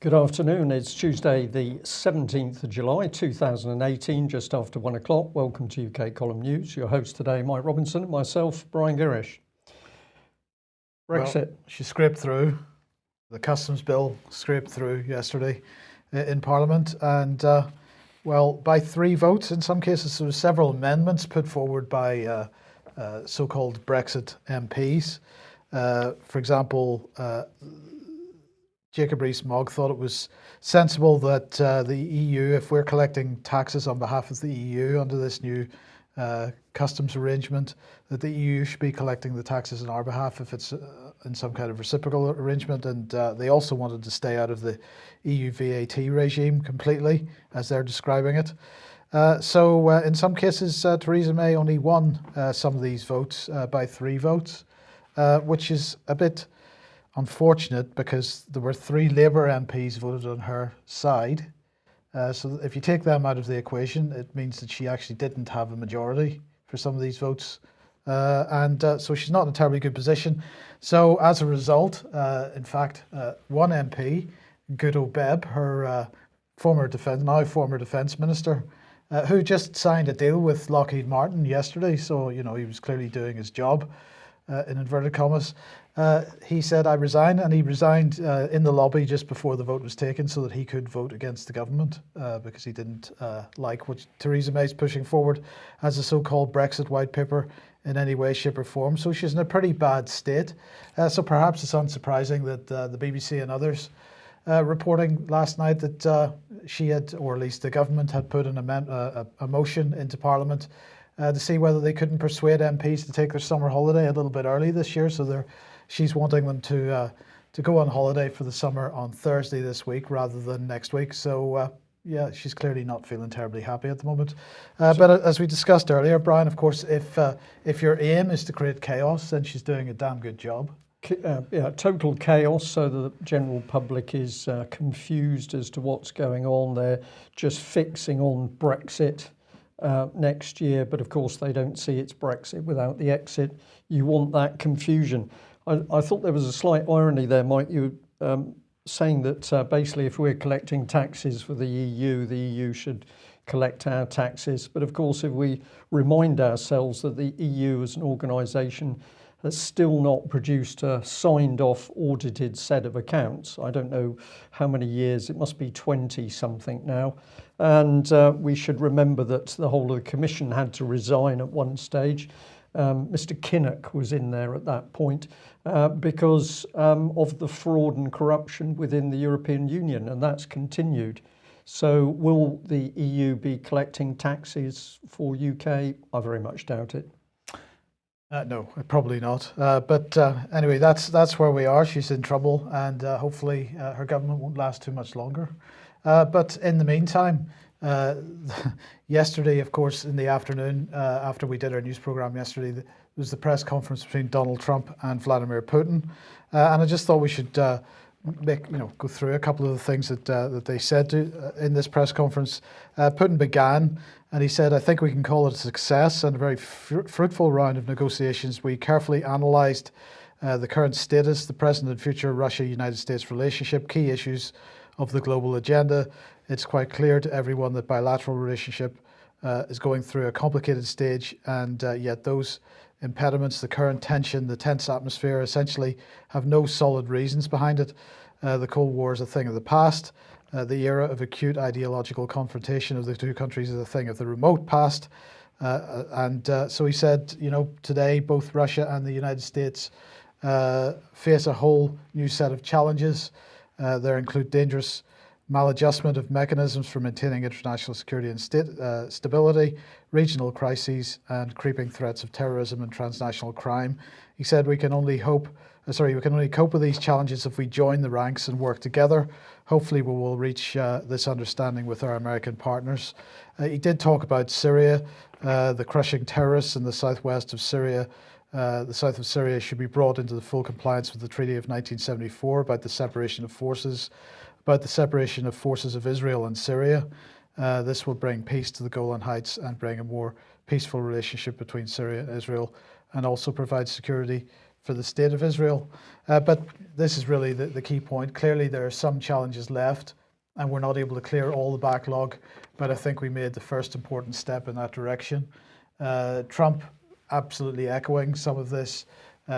Good afternoon. It's Tuesday, the 17th of July, 2018, just after 1 o'clock. Welcome to UK Column News. Your host today, Mike Robinson, and myself, Brian Gerrish. Brexit. Well, she scraped through. The customs bill scraped through yesterday in Parliament, and by 3 votes. In some cases, there were several amendments put forward by so-called Brexit MPs. For example, Jacob Rees-Mogg thought it was sensible that the EU, if we're collecting taxes on behalf of the EU under this new customs arrangement, that the EU should be collecting the taxes on our behalf if it's in some kind of reciprocal arrangement. And they also wanted to stay out of the EU VAT regime completely, as they're describing it. So in some cases, Theresa May only won some of these votes by 3 votes, which is a bit unfortunate because there were 3 Labour MPs voted on her side. So if you take them out of the equation, it means that she actually didn't have a majority for some of these votes. So she's not in a terribly good position. So as a result, in fact, one MP, Guto Bebb, her former defence minister, who just signed a deal with Lockheed Martin yesterday, so he was clearly doing his job, in inverted commas. He said, I resign, and he resigned in the lobby just before the vote was taken so that he could vote against the government because he didn't like what Theresa May is pushing forward as a so-called Brexit white paper in any way, shape or form. So she's in a pretty bad state. So perhaps it's unsurprising that the BBC and others reporting last night that she had, or at least the government had put a motion into Parliament to see whether they couldn't persuade MPs to take their summer holiday a little bit early this year. So she's wanting them to go on holiday for the summer on Thursday this week rather than next week. So yeah, she's clearly not feeling terribly happy at the moment. But as we discussed earlier, Brian, of course, if your aim is to create chaos, then she's doing a damn good job. Total chaos, so the general public is confused as to what's going on. They're just fixing on Brexit next year, but of course they don't see it's Brexit without the exit. You want that confusion. I thought there was a slight irony there, Mike, you saying that basically if we're collecting taxes for the EU should collect our taxes. But of course, if we remind ourselves that the EU as an organisation has still not produced a signed off audited set of accounts. I don't know how many years, it must be 20 something now. And we should remember that the whole of the Commission had to resign at one stage. Mr. Kinnock was in there at that point because of the fraud and corruption within the European Union, and that's continued. So will the EU be collecting taxes for UK? I very much doubt it. No, probably not. But anyway, that's where we are. She's in trouble, and hopefully her government won't last too much longer. But in the meantime, yesterday, of course, in the afternoon, after we did our news program yesterday, there was the press conference between Donald Trump and Vladimir Putin, and I just thought we should go through a couple of the things that they said in this press conference. Putin began, and he said, I think we can call it a success and a very fruitful round of negotiations. We carefully analysed the current status, the present and future Russia-United States relationship, key issues of the global agenda. It's quite clear to everyone that bilateral relationship is going through a complicated stage, and yet those impediments, the current tension, the tense atmosphere, essentially have no solid reasons behind it. The Cold War is a thing of the past. The era of acute ideological confrontation of the two countries is a thing of the remote past. So he said, today both Russia and the United States face a whole new set of challenges. There include dangerous maladjustment of mechanisms for maintaining international security and stability, regional crises, and creeping threats of terrorism and transnational crime. He said we can only cope with these challenges if we join the ranks and work together. Hopefully we will reach this understanding with our American partners. He did talk about Syria, the crushing terrorists in the southwest of Syria. The south of Syria should be brought into the full compliance with the Treaty of 1974 about the separation of forces of Israel and Syria. This will bring peace to the Golan Heights and bring a more peaceful relationship between Syria and Israel, and also provide security for the state of Israel. But this is really the key point. Clearly, there are some challenges left, and we're not able to clear all the backlog. But I think we made the first important step in that direction. Trump absolutely echoing some of this,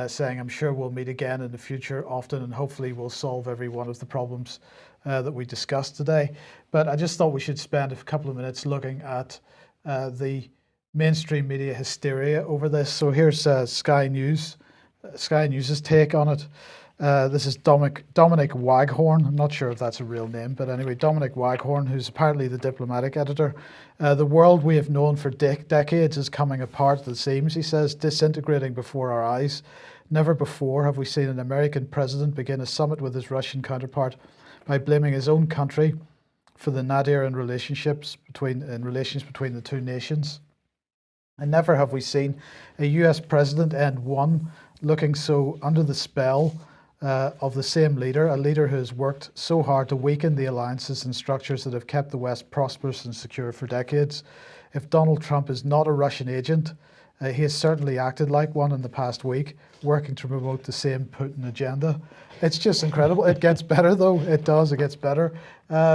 saying, I'm sure we'll meet again in the future often, and hopefully we'll solve every one of the problems that we discussed today. But I just thought we should spend a couple of minutes looking at the mainstream media hysteria over this. So here's Sky News. Sky News' take on it. This is Dominic Waghorn. I'm not sure if that's a real name, but anyway, Dominic Waghorn, who's apparently the diplomatic editor. The world we have known for decades is coming apart at the seams, he says, disintegrating before our eyes. Never before have we seen an American president begin a summit with his Russian counterpart by blaming his own country for the nadir in relations between the two nations. And never have we seen a US president end one looking so under the spell of the same leader, a leader who has worked so hard to weaken the alliances and structures that have kept the West prosperous and secure for decades. If Donald Trump is not a Russian agent, he has certainly acted like one in the past week, working to promote the same Putin agenda. It's just incredible. It gets better, though. It does. It gets better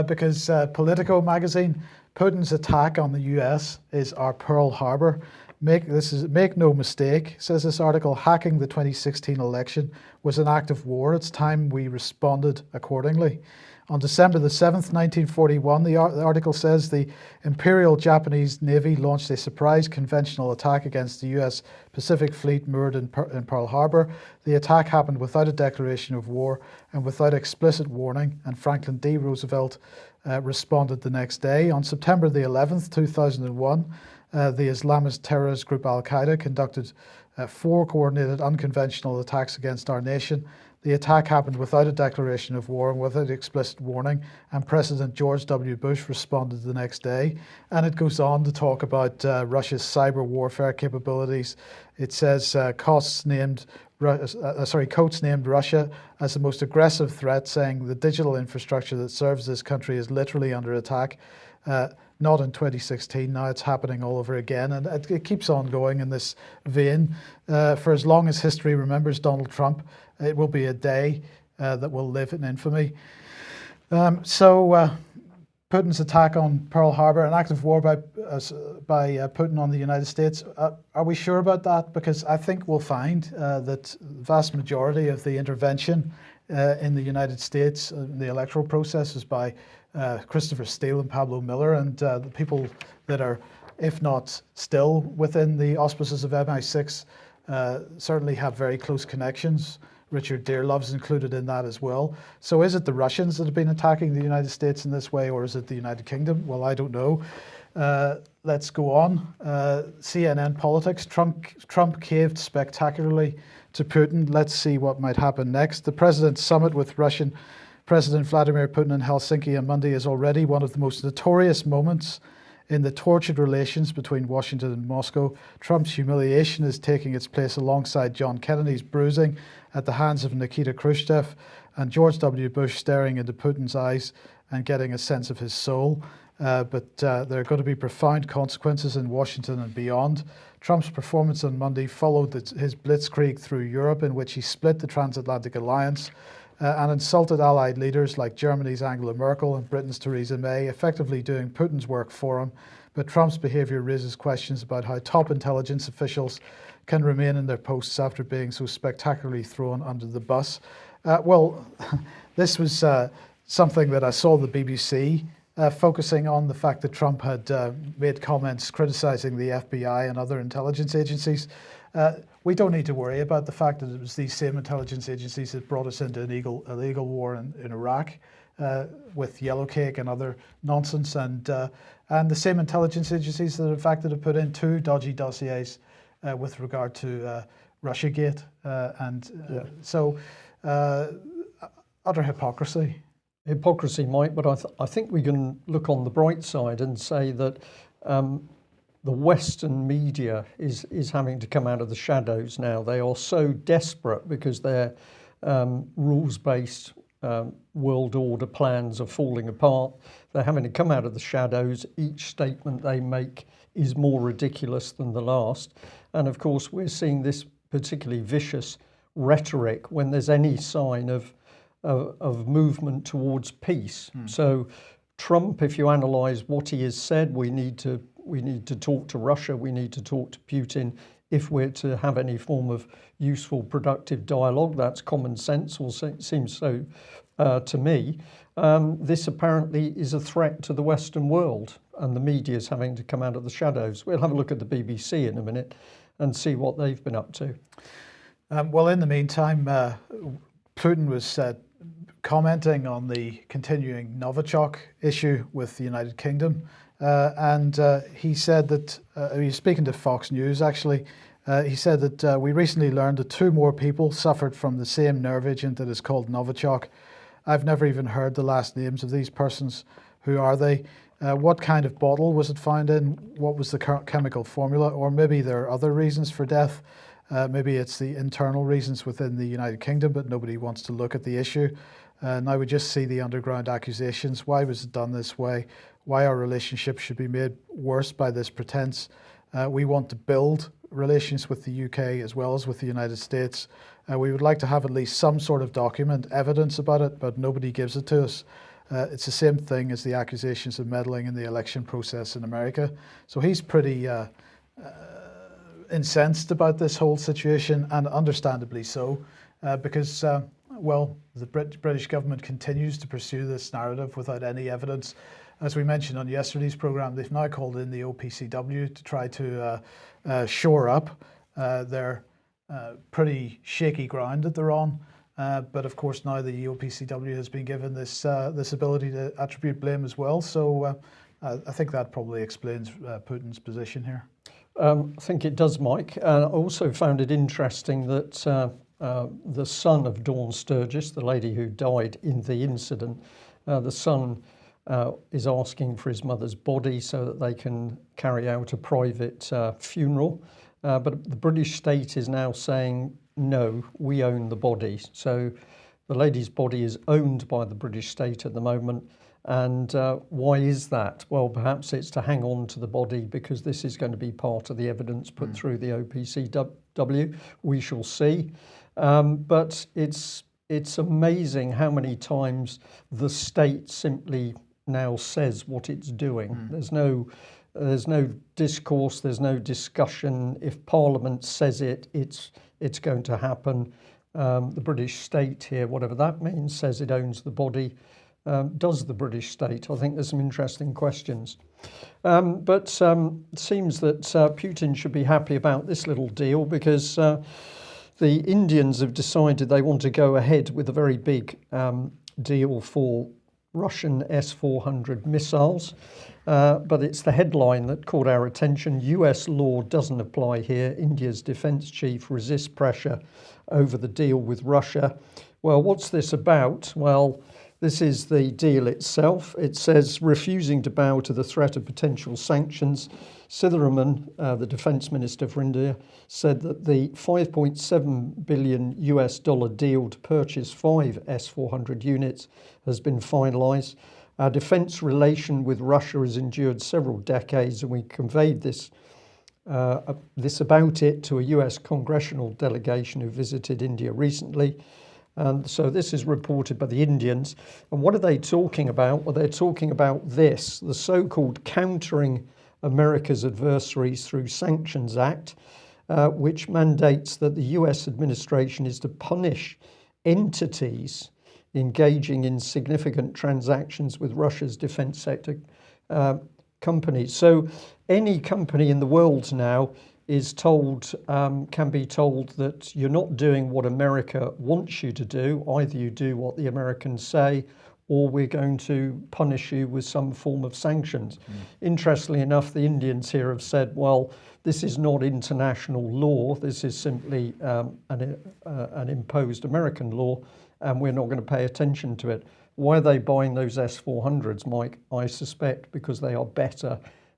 because Politico magazine, Putin's attack on the US is our Pearl Harbor. Make no mistake, says this article, hacking the 2016 election was an act of war. It's time we responded accordingly. On December the 7th, 1941, the article says the Imperial Japanese Navy launched a surprise conventional attack against the US Pacific Fleet moored in Pearl Harbor. The attack happened without a declaration of war and without explicit warning, and Franklin D. Roosevelt responded the next day. On September the 11th, 2001, the Islamist terrorist group Al-Qaeda conducted 4 coordinated unconventional attacks against our nation. The attack happened without a declaration of war and without explicit warning, and President George W. Bush responded the next day. And it goes on to talk about Russia's cyber warfare capabilities. It says Coates named Russia as the most aggressive threat, saying the digital infrastructure that serves this country is literally under attack. Not in 2016, now it's happening all over again, and it keeps on going in this vein. For as long as history remembers Donald Trump, it will be a day that will live in infamy. So Putin's attack on Pearl Harbor, an act of war by Putin on the United States, are we sure about that? Because I think we'll find that the vast majority of the intervention in the United States, the electoral process, is by Christopher Steele and Pablo Miller, and the people that are, if not still within the auspices of MI6, certainly have very close connections. Richard Dearlove's included in that as well. So is it the Russians that have been attacking the United States in this way, or is it the United Kingdom? Well, I don't know. Let's go on. CNN politics. Trump caved spectacularly to Putin. Let's see what might happen next. The president's summit with Russian President Vladimir Putin in Helsinki on Monday is already one of the most notorious moments in the tortured relations between Washington and Moscow. Trump's humiliation is taking its place alongside John Kennedy's bruising at the hands of Nikita Khrushchev and George W. Bush staring into Putin's eyes and getting a sense of his soul. But there are going to be profound consequences in Washington and beyond. Trump's performance on Monday followed his blitzkrieg through Europe, in which he split the transatlantic alliance and insulted allied leaders like Germany's Angela Merkel and Britain's Theresa May, effectively doing Putin's work for him. But Trump's behaviour raises questions about how top intelligence officials can remain in their posts after being so spectacularly thrown under the bus. Well, this was something that I saw the BBC focusing on, the fact that Trump had made comments criticising the FBI and other intelligence agencies. We don't need to worry about the fact that it was these same intelligence agencies that brought us into an illegal war in Iraq with Yellowcake and other nonsense, and the same intelligence agencies that in fact have put in 2 dodgy dossiers with regard to Russiagate, so utter hypocrisy. Hypocrisy, Mike, but I think we can look on the bright side and say that the Western media is having to come out of the shadows now. They are so desperate because their rules-based world order plans are falling apart. They're having to come out of the shadows. Each statement they make is more ridiculous than the last. And of course, we're seeing this particularly vicious rhetoric when there's any sign of movement towards peace. So Trump, if you analyse what he has said, we need to talk to Russia, we need to talk to Putin if we're to have any form of useful, productive dialogue. That's common sense, or seems so to me. This apparently is a threat to the Western world, and the media is having to come out of the shadows. We'll have a look at the BBC in a minute and see what they've been up to. Well, in the meantime, Putin was commenting on the continuing Novichok issue with the United Kingdom. And he said that, he was speaking to Fox News actually, he said that we recently learned that 2 more people suffered from the same nerve agent that is called Novichok. I've never even heard the last names of these persons. Who are they? What kind of bottle was it found in? What was the chemical formula? Or maybe there are other reasons for death. Maybe it's the internal reasons within the United Kingdom, but nobody wants to look at the issue. Now we just see the underground accusations. Why was it done this way? Why our relationship should be made worse by this pretense. We want to build relations with the UK as well as with the United States. We would like to have at least some sort of document, evidence about it, but nobody gives it to us. It's the same thing as the accusations of meddling in the election process in America. So he's pretty incensed about this whole situation, and understandably so, because well, the British government continues to pursue this narrative without any evidence. As we mentioned on yesterday's programme, they've now called in the OPCW to try to shore up their pretty shaky ground that they're on. But of course now the OPCW has been given this ability to attribute blame as well. So I think that probably explains Putin's position here. I think it does, Mike. I also found it interesting that the son of Dawn Sturgess, the lady who died in the incident, the son is asking for his mother's body so that they can carry out a private funeral. But the British state is now saying, no, we own the body. So the lady's body is owned by the British state at the moment. And why is that? Well, perhaps it's to hang on to the body because this is going to be part of the evidence put through the OPCW. We shall see. But it's amazing how many times the state simply now says what it's doing. There's no discourse, there's no discussion. If Parliament says it, it's going to happen. The British state here, whatever that means, says it owns the body. Does the British state? I think there's some interesting questions. But it seems that Putin should be happy about this little deal because the Indians have decided they want to go ahead with a very big deal for Russian S-400 missiles. But it's the headline that caught our attention. US law doesn't apply here. India's defence chief resists pressure over the deal with Russia. Well, what's this about? Well, this is the deal itself. It says refusing to bow to the threat of potential sanctions. Sitharaman, the defence minister for India, said that the $5.7 billion US deal to purchase 5 S-400 units has been finalised. Our defence relation with Russia has endured several decades, and we conveyed this about it to a US congressional delegation who visited India recently. And so this is reported by the Indians. And what are they talking about? Well, they're talking about this, the so-called Countering America's Adversaries Through Sanctions Act, which mandates that the US administration is to punish entities engaging in significant transactions with Russia's defence sector companies. So any company in the world now is told, can be told that you're not doing what America wants you to do. Either you do what the Americans say, or we're going to punish you with some form of sanctions. Interestingly enough, the Indians here have said, well, this is not international law. This is simply an imposed American law, and we're not going to pay attention to it. Why are they buying those S-400s, Mike? I suspect because they are better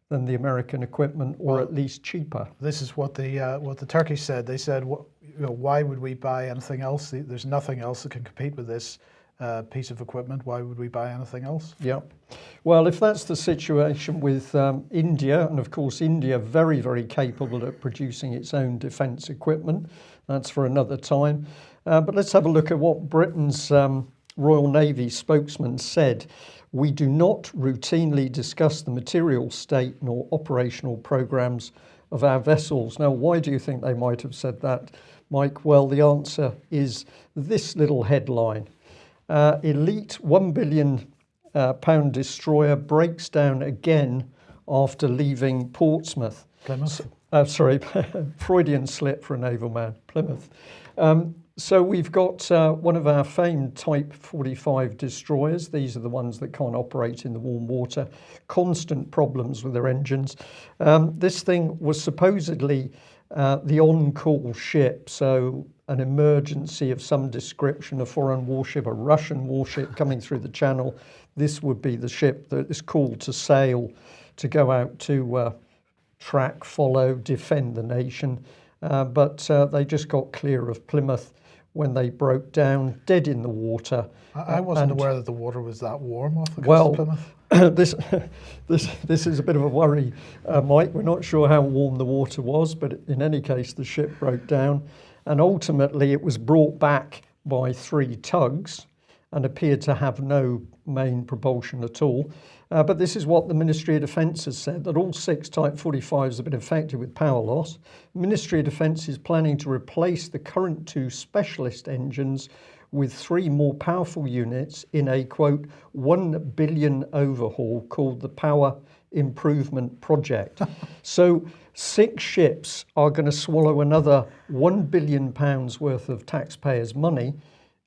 than the American equipment, or at least cheaper. This is what the Turkish said. They said, why would we buy anything else? There's nothing else that can compete with this piece of equipment. Why would we buy anything else? Yeah. Well, if that's the situation with India, and of course India very, very capable at producing its own defence equipment, That's for another time. But let's have a look at what Britain's Royal Navy spokesman said. We do not routinely discuss the material state nor operational programs of our vessels. Now, why do you think they might have said that, Mike? Well, the answer is this little headline. Elite £1 billion destroyer breaks down again after leaving Portsmouth. Plymouth. Sorry, Freudian slip for a naval man, Plymouth. So we've got one of our famed Type 45 destroyers. These are the ones that can't operate in the warm water. Constant problems with their engines. This thing was supposedly the on-call ship, so an emergency of some description, a foreign warship, a Russian warship coming through the channel. This would be the ship that is called to sail, to go out to track, follow, defend the nation. But they just got clear of Plymouth when they broke down, dead in the water. I wasn't aware that the water was that warm off the coast of Plymouth. This is a bit of a worry, Mike. We're not sure how warm the water was, but in any case, the ship broke down, and ultimately it was brought back by 3 tugs and appeared to have no main propulsion at all. But this is what the Ministry of Defence has said, that all 6 Type 45s have been affected with power loss. The Ministry of Defence is planning to replace the current 2 specialist engines with 3 more powerful units in a, quote, £1 billion overhaul called the Power Improvement Project. So 6 ships are going to swallow another £1 billion worth of taxpayers' money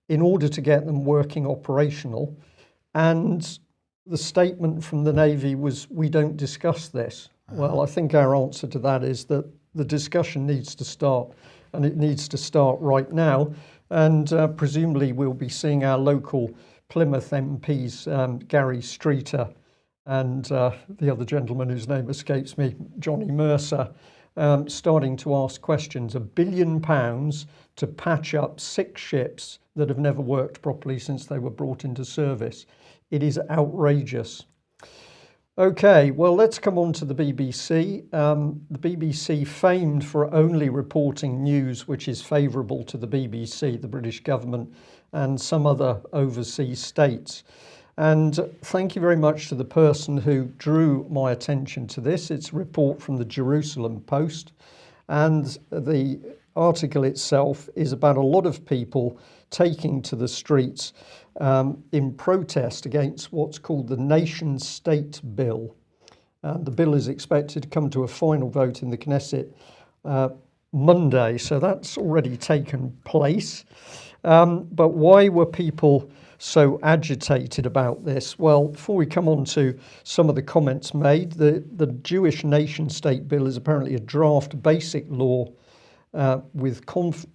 in order to get them working operational. And the statement from the Navy was, we don't discuss this. Well, I think our answer to that is that the discussion needs to start, and it needs to start right now. And presumably we'll be seeing our local Plymouth MPs, Gary Streeter and the other gentleman whose name escapes me, Johnny Mercer, starting to ask questions. £1 billion to patch up 6 ships that have never worked properly since they were brought into service. It is outrageous. Okay, well, let's come on to the BBC. The BBC, famed for only reporting news which is favourable to the BBC, the British government, and some other overseas states. And thank you very much to the person who drew my attention to this. It's a report from the Jerusalem Post, and the article itself is about a lot of people taking to the streets in protest against what's called the nation-state bill. The bill is expected to come to a final vote in the Knesset Monday, so that's already taken place. But why were people so agitated about this? Well, before we come on to some of the comments made, the Jewish nation-state bill is apparently a draft basic law with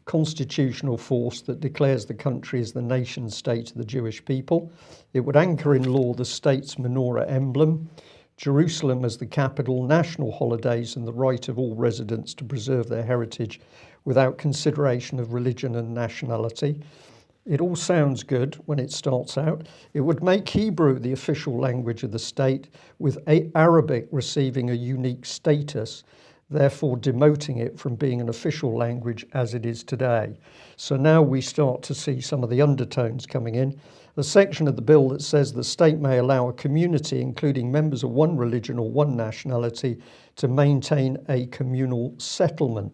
constitutional force that declares the country as the nation state of the Jewish people. It would anchor in law the state's menorah emblem, Jerusalem as the capital, national holidays, and the right of all residents to preserve their heritage without consideration of religion and nationality. It all sounds good when it starts out. It would make Hebrew the official language of the state, with Arabic receiving a unique status, therefore demoting it from being an official language as it is today. So now we start to see some of the undertones coming in. A section of the bill that says the state may allow a community, including members of one religion or one nationality, to maintain a communal settlement.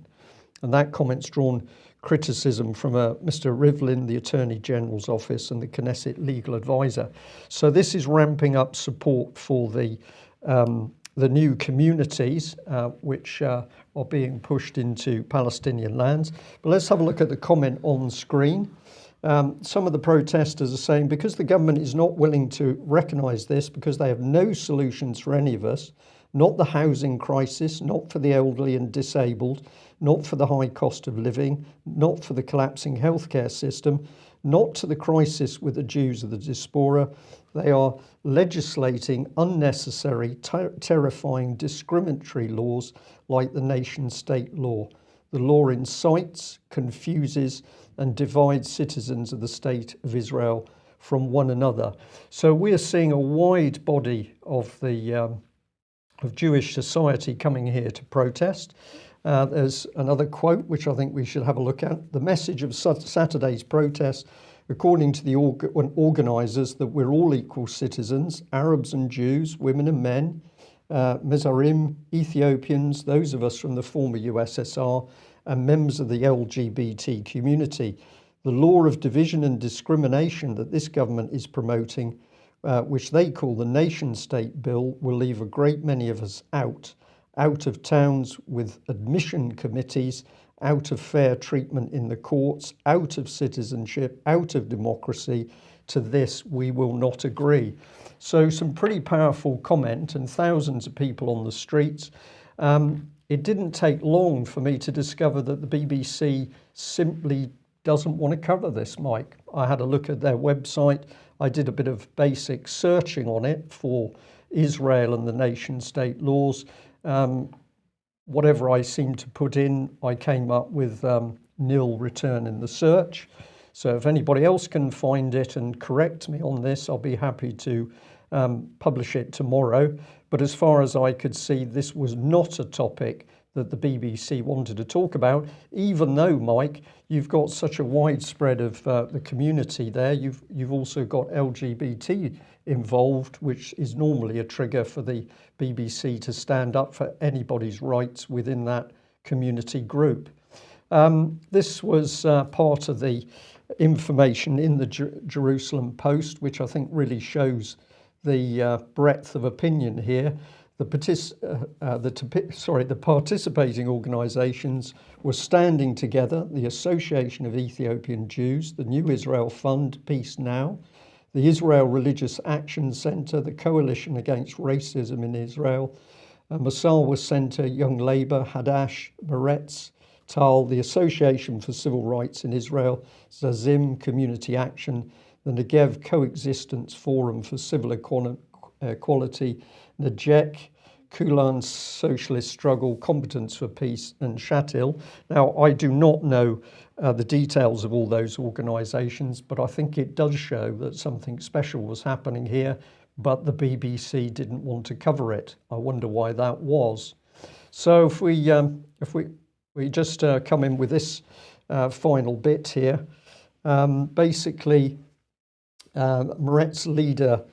And that comment's drawn criticism from Mr. Rivlin, the Attorney General's office, and the Knesset legal advisor. So this is ramping up support for the new communities which are being pushed into Palestinian lands. But let's have a look at the comment on screen. Some of the protesters are saying, because the government is not willing to recognise this, because they have no solutions for any of us, not the housing crisis, not for the elderly and disabled, not for the high cost of living, not for the collapsing healthcare system, not to the crisis with the Jews of the diaspora. They are legislating unnecessary, terrifying, discriminatory laws like the nation-state law. The law incites, confuses, and divides citizens of the state of Israel from one another. So we're seeing a wide body of the of Jewish society coming here to protest. There's another quote which I think we should have a look at. The message of Saturday's protest, according to the organisers, that we're all equal citizens, Arabs and Jews, women and men, Mizarim, Ethiopians, those of us from the former USSR, and members of the LGBT community. The law of division and discrimination that this government is promoting, which they call the nation-state bill, will leave a great many of us out of towns with admission committees, out of fair treatment in the courts, out of citizenship, out of democracy. To this we will not agree. So some pretty powerful comment, and thousands of people on the streets. It didn't take long for me to discover that the BBC simply doesn't want to cover this, Mike. I had a look at their website. I did a bit of basic searching on it for Israel and the nation-state laws. Whatever I seemed to put in, I came up with nil return in the search. So if anybody else can find it and correct me on this, I'll be happy to publish it tomorrow. But as far as I could see, this was not a topic that the BBC wanted to talk about, even though, Mike, you've got such a widespread of the community there. You've also got LGBT involved, which is normally a trigger for the BBC to stand up for anybody's rights within that community group. This was part of the information in the Jerusalem Post, which I think really shows the breadth of opinion here. The participating organisations were standing together: the Association of Ethiopian Jews, the New Israel Fund, Peace Now, the Israel Religious Action Centre, the Coalition Against Racism in Israel, Masawa Centre, Young Labour, Hadash, Meretz, Tal, the Association for Civil Rights in Israel, Zazim, Community Action, the Negev Coexistence Forum for Civil Equality, Najek, Kulan Socialist Struggle, Competence for Peace, and Shatil. Now, I do not know the details of all those organisations, but I think it does show that something special was happening here, but the BBC didn't want to cover it. I wonder why that was. So if we just come in with this final bit here, basically, Meretz leader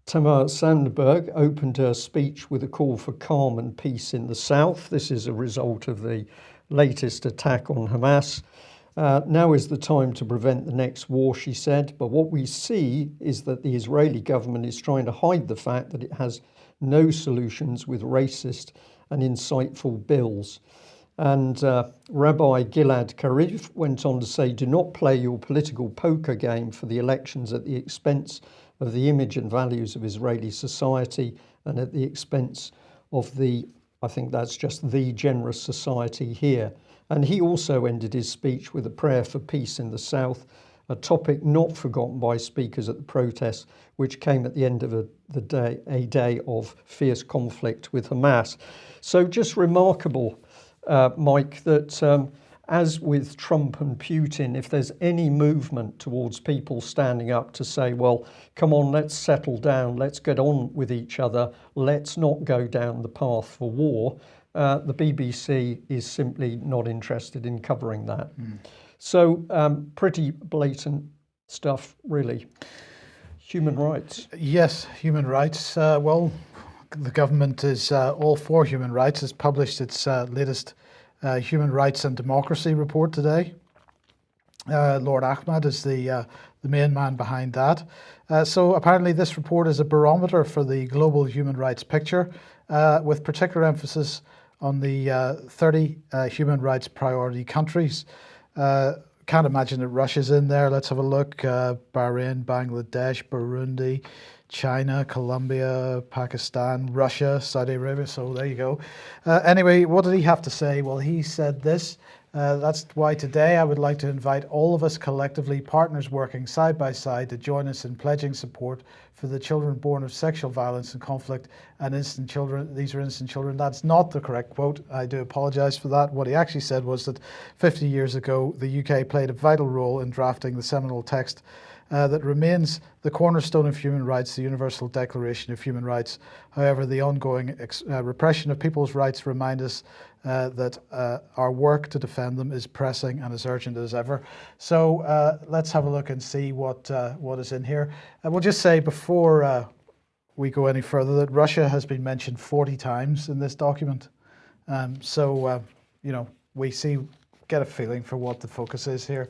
Tamar Sandberg opened her speech with a call for calm and peace in the south. This is a result of the latest attack on Hamas. Now is the time to prevent the next war, she said. But what we see is that the Israeli government is trying to hide the fact that it has no solutions with racist and insightful bills. And Rabbi Gilad Kariv went on to say, do not play your political poker game for the elections at the expense of the image and values of Israeli society and at the expense of I think that's just the generous society here. And he also ended his speech with a prayer for peace in the south, a topic not forgotten by speakers at the protests, which came at the end of a day of fierce conflict with Hamas. So just remarkable, Mike, that as with Trump and Putin, if there's any movement towards people standing up to say, well, come on, let's settle down, let's get on with each other, let's not go down the path for war, the BBC is simply not interested in covering that. So pretty blatant stuff, really. Human rights. Yes, human rights. Well, the government is all for human rights. It's published its latest Human Rights and Democracy report today. Lord Ahmad is the main man behind that. So apparently this report is a barometer for the global human rights picture, with particular emphasis on the 30 human rights priority countries. Can't imagine that Russia's in there. Let's have a look. Bahrain, Bangladesh, Burundi, China, Colombia, Pakistan, Russia, Saudi Arabia. So there you go. Anyway, what did he have to say? Well, he said this. That's why today I would like to invite all of us collectively, partners working side by side, to join us in pledging support for the children born of sexual violence and conflict and innocent children. These are innocent children. That's not the correct quote. I do apologise for that. What he actually said was that 50 years ago, the UK played a vital role in drafting the seminal text that remains the cornerstone of human rights, the Universal Declaration of Human Rights. However, the ongoing repression of people's rights remind us that our work to defend them is pressing and as urgent as ever. So let's have a look and see what is in here. We'll just say before we go any further that Russia has been mentioned 40 times in this document. You know, we get a feeling for what the focus is here.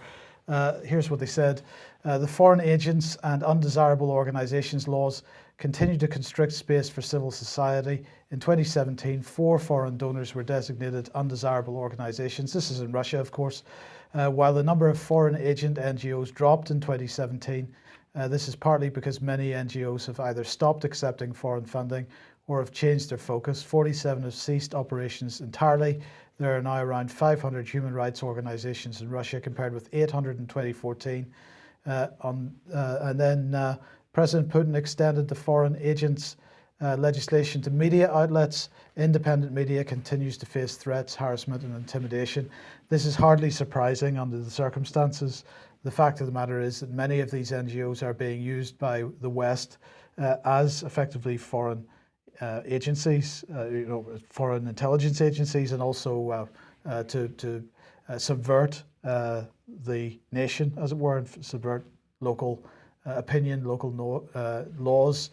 Here's what they said. The Foreign Agents and Undesirable Organisations laws continue to constrict space for civil society. In 2017, 4 foreign donors were designated undesirable organisations. This is in Russia, of course. While the number of foreign agent NGOs dropped in 2017, this is partly because many NGOs have either stopped accepting foreign funding or have changed their focus. 47 have ceased operations entirely. There are now around 500 human rights organisations in Russia compared with 800 in 2014. And then President Putin extended the foreign agents legislation to media outlets. Independent media continues to face threats, harassment and intimidation. This is hardly surprising under the circumstances. The fact of the matter is that many of these NGOs are being used by the West as effectively foreign agencies, foreign intelligence agencies, and also to subvert the nation, as it were, and subvert local opinion, local laws.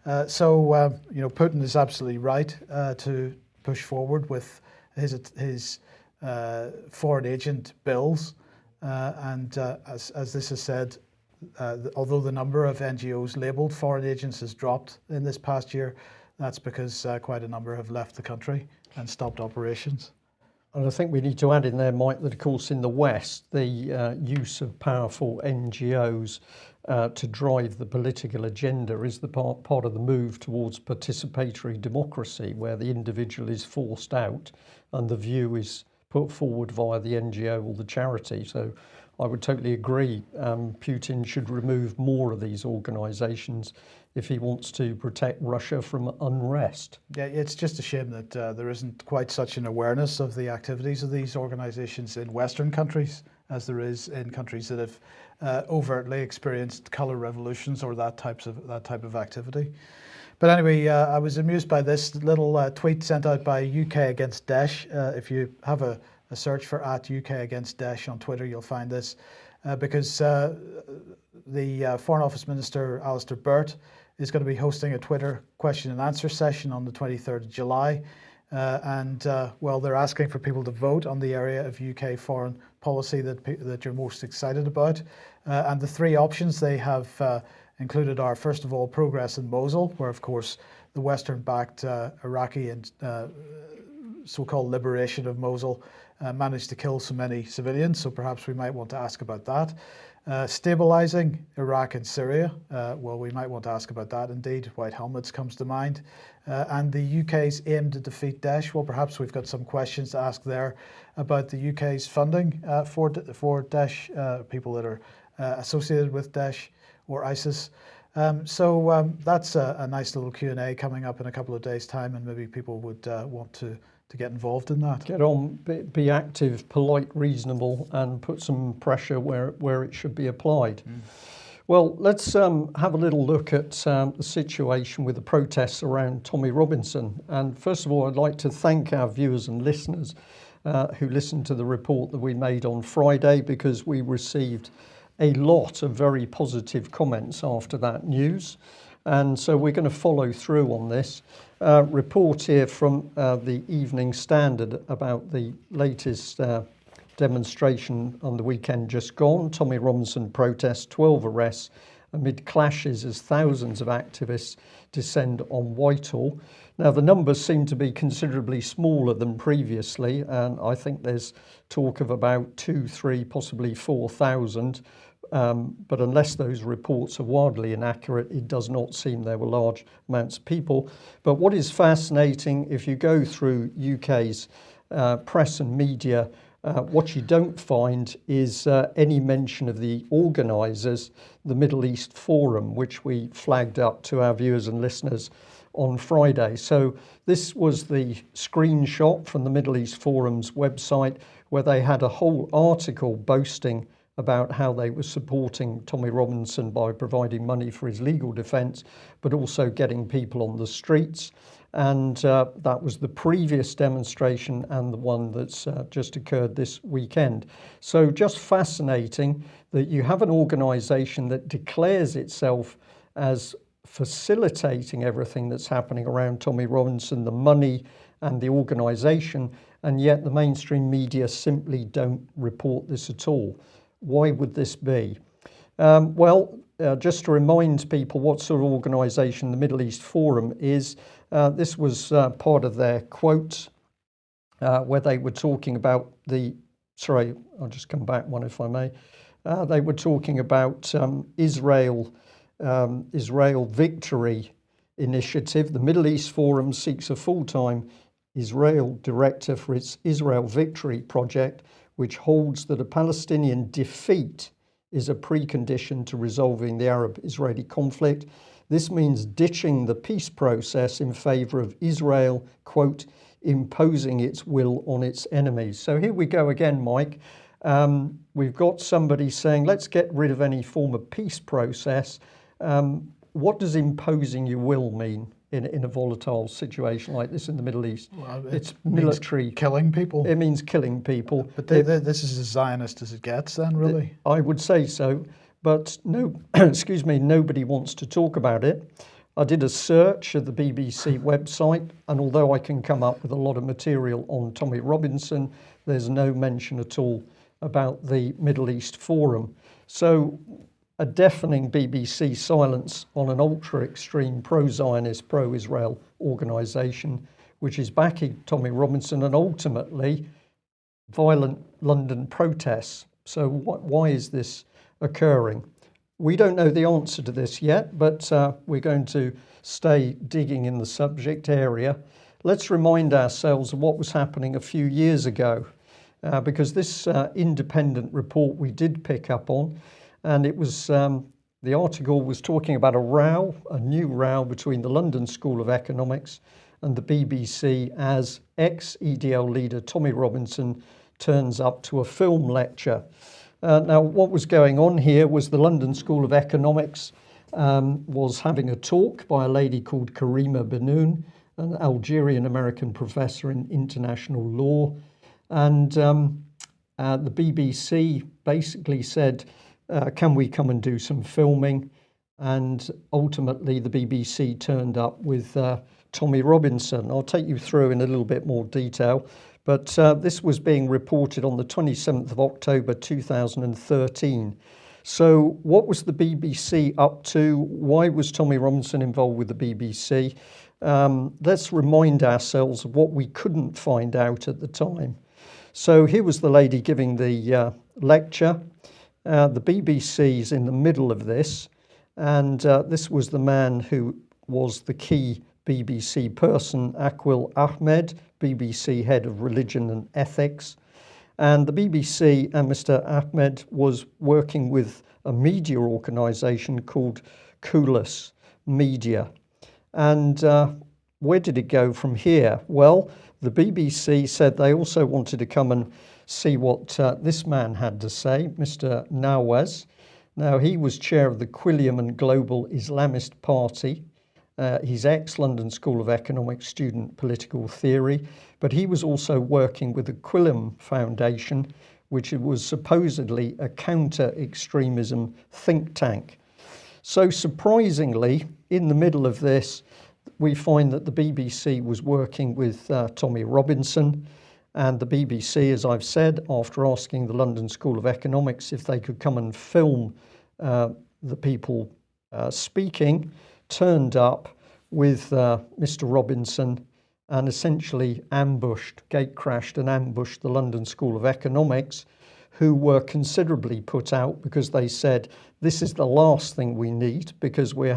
Putin is absolutely right to push forward with his foreign agent bills, and as this is said, although the number of NGOs labelled foreign agents has dropped in this past year, that's because quite a number have left the country and stopped operations. And I think we need to add in there, Mike, that of course in the West, the use of powerful NGOs to drive the political agenda is the part of the move towards participatory democracy, where the individual is forced out and the view is put forward via the NGO or the charity. So I would totally agree. Putin should remove more of these organisations if he wants to protect Russia from unrest. Yeah, it's just a shame that there isn't quite such an awareness of the activities of these organisations in Western countries as there is in countries that have overtly experienced colour revolutions or that type of activity. But anyway, I was amused by this little tweet sent out by UK Against Daesh. If you have a search for @UK Against Daesh on Twitter, you'll find this, because the Foreign Office Minister Alistair Burt is going to be hosting a Twitter question and answer session on the 23rd of July. Well, they're asking for people to vote on the area of UK foreign policy that you're most excited about. And the 3 options they have included are, first of all, progress in Mosul, where, of course, the Western-backed Iraqi and so-called liberation of Mosul managed to kill so many civilians, so perhaps we might want to ask about that. Stabilising Iraq and Syria, well, we might want to ask about that indeed. White helmets comes to mind. And the UK's aim to defeat Daesh, well, perhaps we've got some questions to ask there about the UK's funding for Daesh, people that are associated with Daesh or ISIS. That's a nice little Q&A coming up in a couple of days' time, and maybe people would want to get involved in that. Get on, be active, polite, reasonable, and put some pressure where it should be applied. Well, let's have a little look at the situation with the protests around Tommy Robinson. And first of all, I'd like to thank our viewers and listeners who listened to the report that we made on Friday, because we received a lot of very positive comments after that news. And so we're going to follow through on this. Report here from the Evening Standard about the latest demonstration on the weekend just gone. Tommy Robinson protests, 12 arrests amid clashes as thousands of activists descend on Whitehall. Now, the numbers seem to be considerably smaller than previously, and I think there's talk of about 2, 3, possibly 4,000. But unless those reports are wildly inaccurate, it does not seem there were large amounts of people. But what is fascinating, if you go through UK's press and media, what you don't find is any mention of the organisers, the Middle East Forum, which we flagged up to our viewers and listeners on Friday. So this was the screenshot from the Middle East Forum's website, where they had a whole article boasting about how they were supporting Tommy Robinson by providing money for his legal defence, but also getting people on the streets. And that was the previous demonstration and the one that's just occurred this weekend. So just fascinating that you have an organisation that declares itself as facilitating everything that's happening around Tommy Robinson, the money and the organisation, and yet the mainstream media simply don't report this at all. Why would this be? Just to remind people what sort of organisation the Middle East Forum is, this was part of their quote where they were talking about I'll just come back one if I may. They were talking about Israel Victory Initiative. The Middle East Forum seeks a full-time Israel director for its Israel Victory project, which holds that a Palestinian defeat is a precondition to resolving the Arab-Israeli conflict. This means ditching the peace process in favour of Israel, quote, imposing its will on its enemies. So here we go again, Mike. We've got somebody saying, let's get rid of any form of peace process. What does imposing your will mean in a volatile situation like this in the Middle East? Well, it's military. Killing people. It means killing people. But this is as Zionist as it gets then, really? I would say so. But no, excuse me, nobody wants to talk about it. I did a search at the BBC website, and although I can come up with a lot of material on Tommy Robinson, there's no mention at all about the Middle East Forum. So a deafening BBC silence on an ultra-extreme pro-Zionist, pro-Israel organisation, which is backing Tommy Robinson, and ultimately violent London protests. So why is this occurring? We don't know the answer to this yet, but we're going to stay digging in the subject area. Let's remind ourselves of what was happening a few years ago, because this independent report we did pick up on, and it was the article was talking about a new row between the London School of Economics and the BBC as ex-EDL leader Tommy Robinson turns up to a film lecture. Now, what was going on here was the London School of Economics was having a talk by a lady called Karima Benoun, an Algerian-American professor in international law. And the BBC basically said, can we come and do some filming? And ultimately, the BBC turned up with Tommy Robinson. I'll take you through in a little bit more detail. But this was being reported on the 27th of October 2013. So what was the BBC up to? Why was Tommy Robinson involved with the BBC? Let's remind ourselves of what we couldn't find out at the time. So here was the lady giving the lecture. The BBC's in the middle of this. And this was the man who was the key BBC person, Aqil Ahmed, BBC head of religion and ethics. And the BBC and Mr. Ahmed was working with a media organisation called Kulas Media. And where did it go from here? Well, the BBC said they also wanted to come and see what this man had to say, Mr. Nawaz. Now, he was chair of the Quilliam and Global Islamist Party. He's ex-London School of Economics student, political theory, but he was also working with the Quilliam Foundation, which was supposedly a counter-extremism think tank. So surprisingly, in the middle of this, we find that the BBC was working with Tommy Robinson, and the BBC, as I've said, after asking the London School of Economics if they could come and film the people speaking, turned up with Mr. Robinson and essentially gatecrashed and ambushed the London School of Economics, who were considerably put out because they said, this is the last thing we need because we're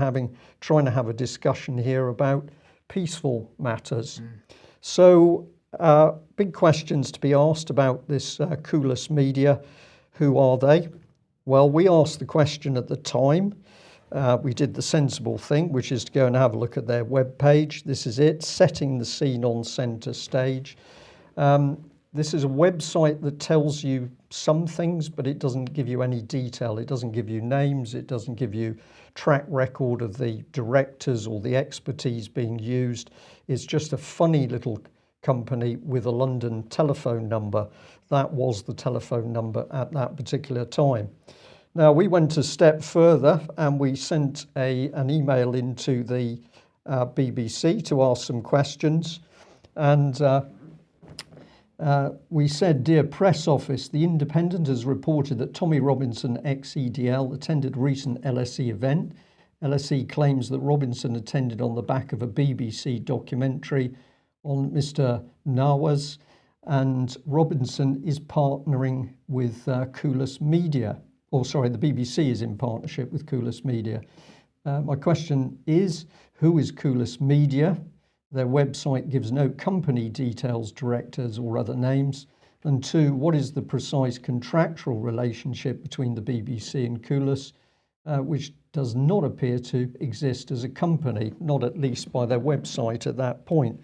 trying to have a discussion here about peaceful matters. So big questions to be asked about this Kulas Media. Who are they? Well, we asked the question at the time. We did the sensible thing, which is to go and have a look at their webpage. This is it, setting the scene on centre stage. This is a website that tells you some things, but it doesn't give you any detail. It doesn't give you names. It doesn't give you track record of the directors or the expertise being used. It's just a funny little company with a London telephone number. That was the telephone number at that particular time. Now, we went a step further and we sent an email into the BBC to ask some questions. And we said, "Dear Press Office, The Independent has reported that Tommy Robinson, ex-EDL, attended a recent LSE event. LSE claims that Robinson attended on the back of a BBC documentary on Mr. Nawaz, and Robinson is partnering with Coulis Media. The BBC is in partnership with Coulis Media. My question is, who is Coulis Media? Their website gives no company details, directors or other names. And 2, what is the precise contractual relationship between the BBC and Coulis, which does not appear to exist as a company, not at least by their website at that point."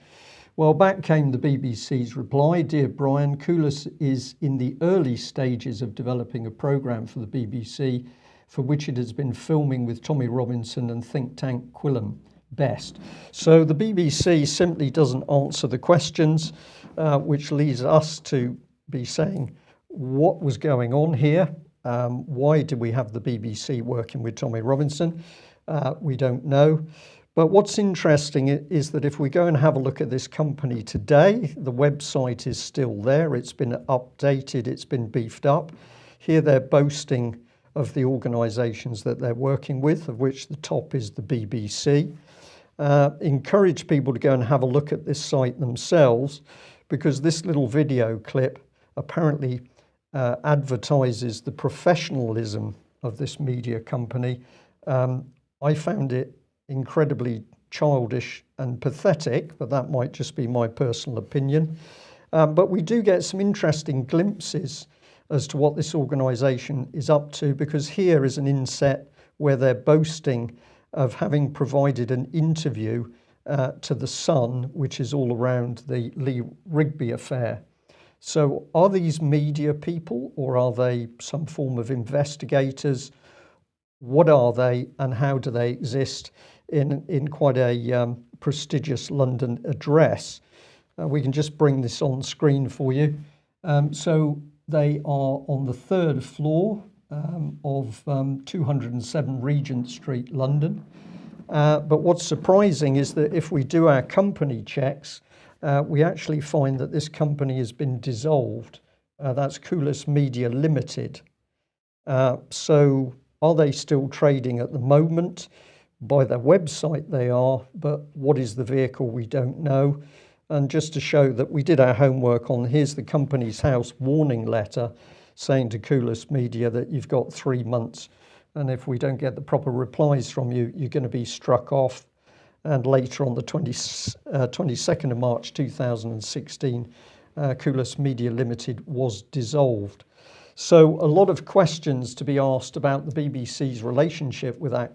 Well, back came the BBC's reply. "Dear Brian, Coulis is in the early stages of developing a programme for the BBC, for which it has been filming with Tommy Robinson and think tank Quillam Best." So the BBC simply doesn't answer the questions, which leads us to be saying, what was going on here? Why did we have the BBC working with Tommy Robinson? We don't know. But what's interesting is that if we go and have a look at this company today, the website is still there. It's been updated. It's been beefed up. Here they're boasting of the organisations that they're working with, of which the top is the BBC. Encourage people to go and have a look at this site themselves, because this little video clip apparently advertises the professionalism of this media company. I found it incredibly childish and pathetic, but that might just be my personal opinion. But we do get some interesting glimpses as to what this organisation is up to, because here is an inset where they're boasting of having provided an interview to The Sun, which is all around the Lee Rigby affair. So are these media people, or are they some form of investigators? What are they, and how do they exist in quite a prestigious London address? We can just bring this on screen for you. So they are on the 3rd floor of 207 Regent Street, London. But what's surprising is that if we do our company checks, we actually find that this company has been dissolved. That's Coulis Media Limited. So are they still trading at the moment? By their website they are, but what is the vehicle, we don't know. And just to show that we did our homework on, here's the Companies House warning letter saying to Coulis Media that you've got 3 months, and if we don't get the proper replies from you, you're going to be struck off. And later on the 22nd of March 2016, Coulis Media Limited was dissolved. So a lot of questions to be asked about the BBC's relationship with that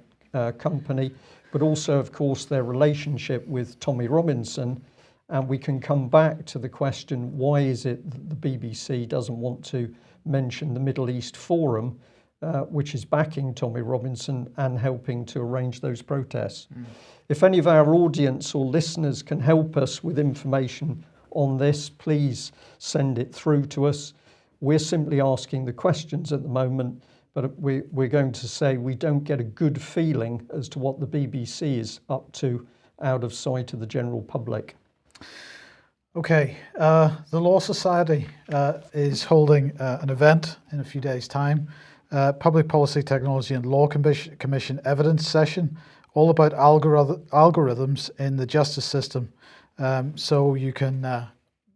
company, but also, of course, their relationship with Tommy Robinson. And we can come back to the question, why is it that the BBC doesn't want to mention the Middle East Forum, which is backing Tommy Robinson and helping to arrange those protests? If any of our audience or listeners can help us with information on this, please send it through to us. We're simply asking the questions at the moment, but we're going to say we don't get a good feeling as to what the BBC is up to out of sight of the general public. Okay, the Law Society is holding an event in a few days' time, Public Policy, Technology and Law Commission evidence session, all about algorithms in the justice system. So you can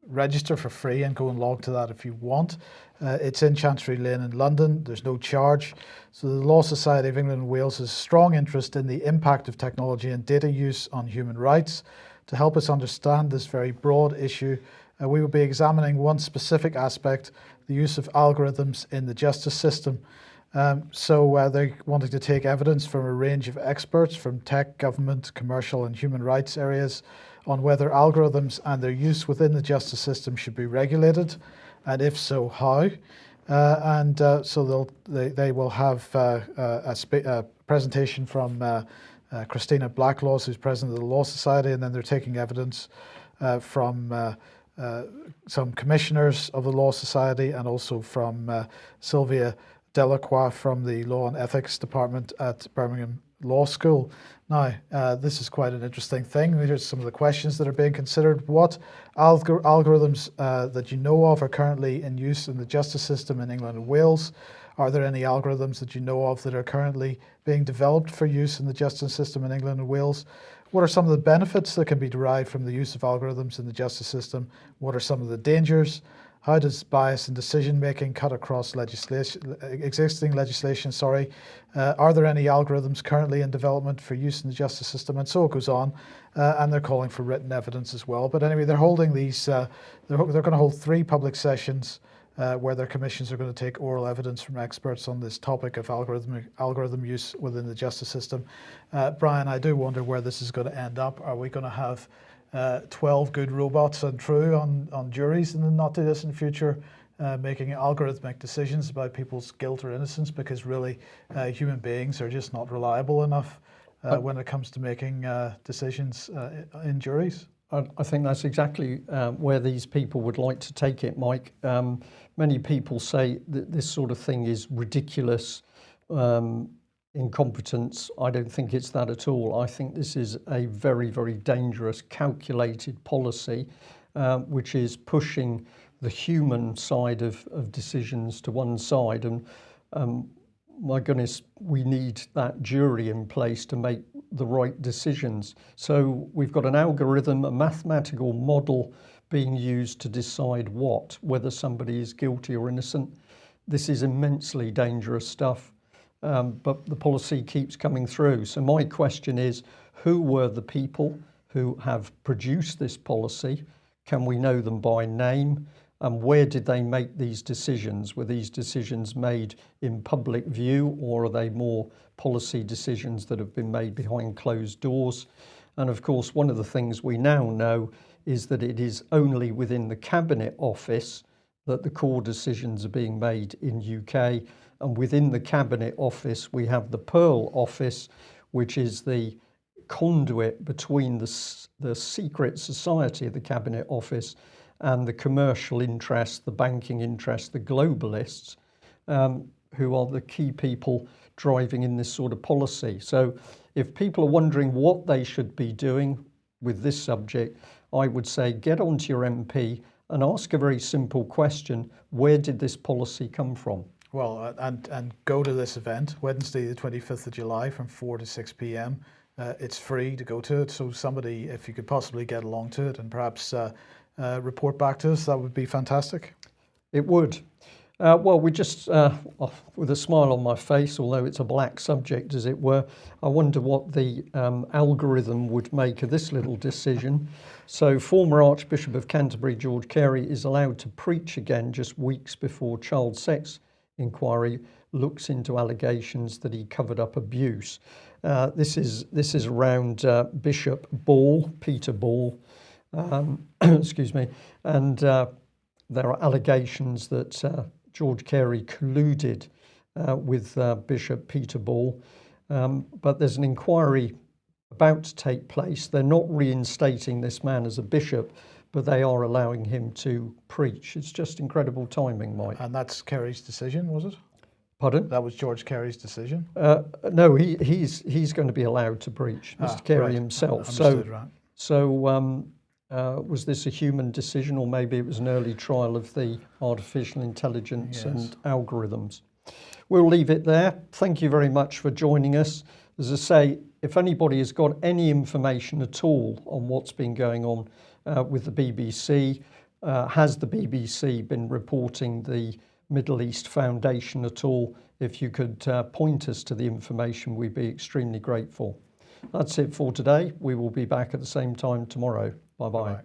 register for free and go and log to that if you want. It's in Chancery Lane in London. There's no charge. So the Law Society of England and Wales has strong interest in the impact of technology and data use on human rights. To help us understand this very broad issue, we will be examining one specific aspect, the use of algorithms in the justice system. So they're wanting to take evidence from a range of experts from tech, government, commercial and human rights areas on whether algorithms and their use within the justice system should be regulated, and if so, how. So they will have a presentation from Christina Blacklaws, who's president of the Law Society, and then they're taking evidence from some commissioners of the Law Society and also from Sylvia Delacroix from the Law and Ethics Department at Birmingham Law School. Now, this is quite an interesting thing. These are some of the questions that are being considered. What algorithms that you know of are currently in use in the justice system in England and Wales? Are there any algorithms that you know of that are currently being developed for use in the justice system in England and Wales? What are some of the benefits that can be derived from the use of algorithms in the justice system? What are some of the dangers? How does bias in decision making cut across existing legislation? Are there any algorithms currently in development for use in the justice system? And so it goes on. And they're calling for written evidence as well. But anyway, they're holding these. They're going to hold 3 public sessions where their commissions are going to take oral evidence from experts on this topic of algorithm use within the justice system. Brian, I do wonder where this is going to end up. Are we going to have 12 good robots and true on juries in the not too distant future, making algorithmic decisions about people's guilt or innocence, because really human beings are just not reliable enough when it comes to making decisions in juries? I think that's exactly where these people would like to take it, Mike. Many people say that this sort of thing is ridiculous, incompetence. I don't think it's that at all. I think this is a very, very dangerous, calculated policy, which is pushing the human side of decisions to one side. And my goodness, we need that jury in place to make the right decisions. So we've got an algorithm, a mathematical model being used to decide whether somebody is guilty or innocent. This is immensely dangerous stuff. But the policy keeps coming through. So my question is, who were the people who have produced this policy? Can we know them by name? And where did they make these decisions? Were these decisions made in public view, or are they more policy decisions that have been made behind closed doors? And of course, one of the things we now know is that it is only within the Cabinet Office that the core decisions are being made in UK. And within the Cabinet Office, we have the Pearl Office, which is the conduit between the secret society of the Cabinet Office and the commercial interests, the banking interests, the globalists, who are the key people driving in this sort of policy. So if people are wondering what they should be doing with this subject, I would say get onto your MP and ask a very simple question: where did this policy come from? Well, and go to this event, Wednesday the 25th of July from 4 to 6 p.m. It's free to go to it, so somebody, if you could possibly get along to it and perhaps report back to us, that would be fantastic. It would. Well, we just, with a smile on my face, although it's a black subject as it were, I wonder what the algorithm would make of this little decision. So former Archbishop of Canterbury, George Carey, is allowed to preach again just weeks before child sex inquiry looks into allegations that he covered up abuse. This is around Bishop Ball, Peter Ball, excuse me, and there are allegations that George Carey colluded with Bishop Peter Ball, but there's an inquiry about to take place. They're not reinstating this man as a bishop, but they are allowing him to preach. It's just incredible timing, Mike. And that's Carey's decision, was it? Pardon? That was George Carey's decision? No, he's going to be allowed to preach, Mr. Carey himself. Understood, right. So was this a human decision, or maybe it was an early trial of the artificial intelligence and algorithms? We'll leave it there. Thank you very much for joining us. As I say, if anybody has got any information at all on what's been going on with the BBC, has the BBC been reporting the Middle East Foundation at all? If you could point us to the information, we'd be extremely grateful. That's it for today. We will be back at the same time tomorrow. Bye-bye.